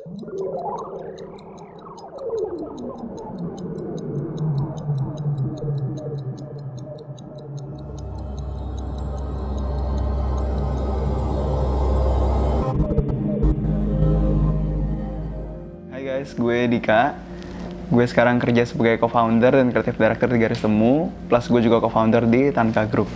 Hai guys, gue Dika. Gue sekarang kerja sebagai co-founder dan creative director di Garis Temu, plus gue juga co-founder di Tanka Group.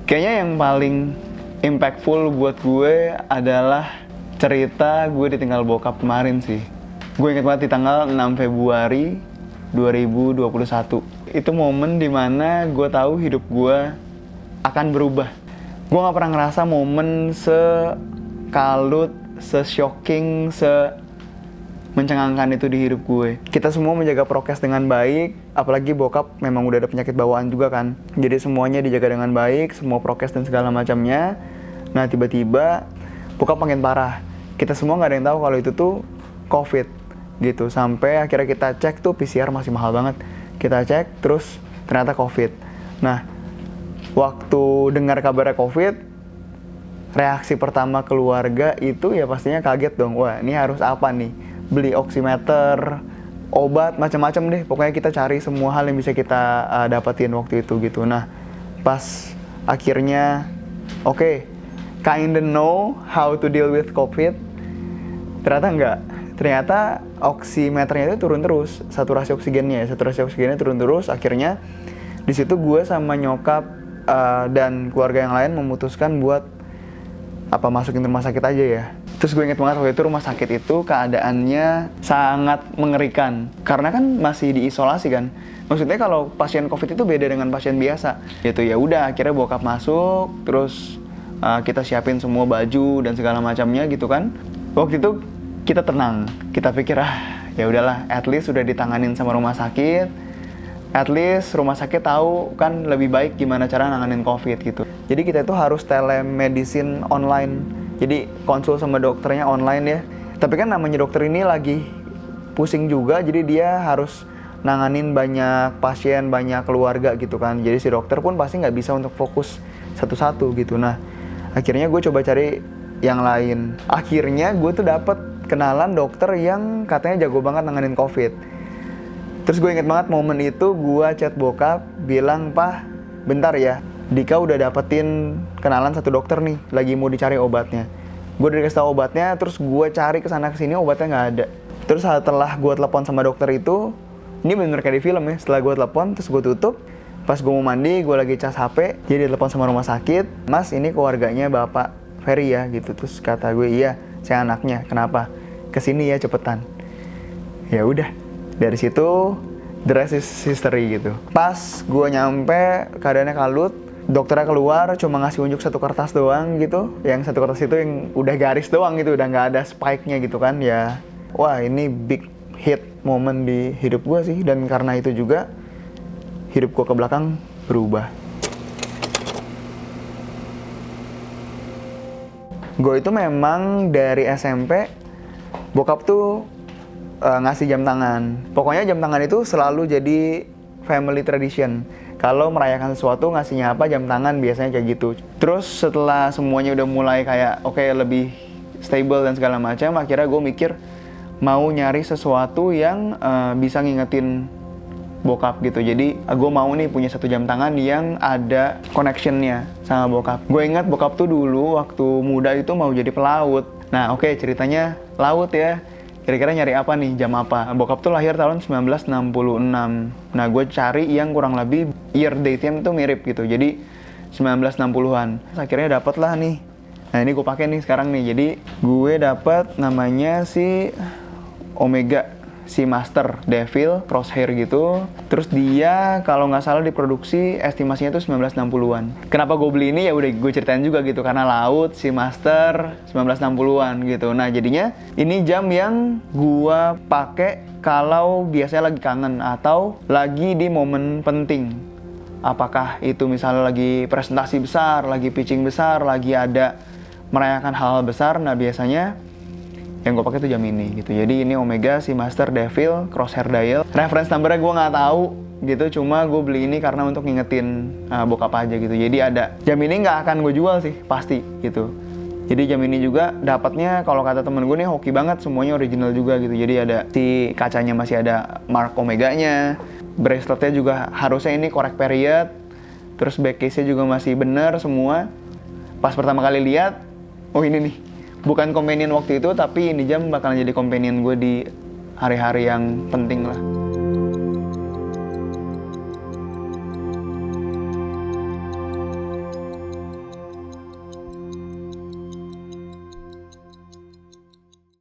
Kayaknya yang paling impactful buat gue adalah cerita gue ditinggal bokap kemarin sih. Gue ingat banget di tanggal 6 Februari 2021. Itu momen dimana gue tahu hidup gue akan berubah. Gue gak pernah ngerasa momen sekalut, se-shocking, se-mencengangkan itu di hidup gue. Kita semua menjaga prokes dengan baik, apalagi bokap memang udah ada penyakit bawaan juga kan. Jadi semuanya dijaga dengan baik, semua prokes dan segala macamnya. Nah tiba-tiba bokap makin parah. Kita semua gak ada yang tahu kalau itu tuh COVID gitu. Sampai akhirnya kita cek tuh PCR masih mahal banget. Kita cek terus ternyata COVID. Nah waktu dengar kabarnya COVID, reaksi pertama keluarga itu ya pastinya kaget dong. Wah ini harus apa nih? Beli oximeter, obat, macam-macam deh. Pokoknya kita cari semua hal yang bisa kita dapetin waktu itu gitu. Nah pas akhirnya oke, kinda know how to deal with COVID. Ternyata enggak. Ternyata oximeternya itu turun terus. Saturasi oksigennya turun terus. Akhirnya di situ gue sama nyokap dan keluarga yang lain memutuskan buat masukin rumah sakit aja ya. Terus gue inget banget waktu itu rumah sakit itu keadaannya sangat mengerikan karena kan masih diisolasi kan. Maksudnya kalau pasien COVID itu beda dengan pasien biasa. Gitu ya udah akhirnya bokap masuk, terus kita siapin semua baju dan segala macamnya gitu kan. Waktu itu kita tenang, kita pikir ya udahlah, at least sudah ditanganin sama rumah sakit. At least rumah sakit tahu kan lebih baik gimana cara nanganin COVID gitu. Jadi kita itu harus telemedicine online. Jadi konsul sama dokternya online ya. Tapi kan namanya dokter ini lagi pusing juga, jadi dia harus nanganin banyak pasien, banyak keluarga gitu kan. Jadi si dokter pun pasti nggak bisa untuk fokus satu-satu gitu. Nah akhirnya gue coba cari yang lain. Akhirnya gue tuh dapet kenalan dokter yang katanya jago banget nanganin COVID. Terus gue inget banget momen itu gue chat bokap bilang, "Pah, bentar ya, Dika udah dapetin kenalan satu dokter nih, lagi mau dicari obatnya." Gue udah dikasih tau obatnya, terus gue cari kesana kesini obatnya nggak ada. Terus setelah gue telepon sama dokter itu, ini bener kayak di film ya. Setelah gue telepon, terus gue tutup. Pas gue mau mandi, gue lagi cas HP, jadi telepon sama rumah sakit. "Mas, ini keluarganya Bapak Ferry ya," gitu. Terus kata gue, "Iya, saya anaknya. Kenapa? Kesini ya cepetan." Ya udah. Dari situ, the rest is history gitu. Pas gue nyampe, keadaannya kalut, dokternya keluar, cuma ngasih unjuk satu kertas doang gitu. Yang satu kertas itu yang udah garis doang gitu, udah nggak ada spike-nya gitu kan. Ya, wah ini big hit moment di hidup gue sih. Dan karena itu juga, hidup gue ke belakang berubah. Gue itu memang dari SMP, bokap tuh ngasih jam tangan. Pokoknya jam tangan itu selalu jadi family tradition. Kalau merayakan sesuatu ngasihnya apa, jam tangan biasanya kayak gitu. Terus setelah semuanya udah mulai kayak oke, lebih stable dan segala macam, akhirnya gue mikir mau nyari sesuatu yang bisa ngingetin bokap gitu. Jadi gue mau nih punya satu jam tangan yang ada connectionnya sama bokap. Gue ingat bokap tuh dulu waktu muda itu mau jadi pelaut. Nah oke, ceritanya laut ya. Kira-kira nyari apa nih, jam apa? Bokap tuh lahir tahun 1966. Nah, gue cari yang kurang lebih year date-nya tuh mirip gitu. Jadi 1960-an. Akhirnya dapet lah nih. Nah, ini gue pakai nih sekarang nih. Jadi gue dapet namanya si Omega Seamaster Devil Crosshair gitu. Terus dia kalau nggak salah diproduksi estimasinya tuh 1960-an. Kenapa gue beli ini ya udah gue ceritain juga gitu, karena laut Seamaster 1960-an gitu. Nah jadinya ini jam yang gue pakai kalau biasanya lagi kangen atau lagi di momen penting. Apakah itu misalnya lagi presentasi besar, lagi pitching besar, lagi ada merayakan hal-hal besar. Nah biasanya yang gue pakai tuh jam ini gitu. Jadi ini Omega Seamaster Devil Crosshair Dial. Reference numbernya gue nggak tahu gitu, cuma gue beli ini karena untuk ngingetin bokap aja gitu. Jadi ada jam ini nggak akan gue jual sih pasti gitu. Jadi jam ini juga dapatnya kalau kata temen gue nih hoki banget, semuanya original juga gitu. Jadi ada si kacanya masih ada mark Omega-nya, braceletnya juga harusnya ini correct period, terus back case-nya juga masih bener semua. Pas pertama kali lihat, oh ini nih, bukan companion waktu itu, tapi ini jam bakalan jadi companion gue di hari-hari yang penting lah.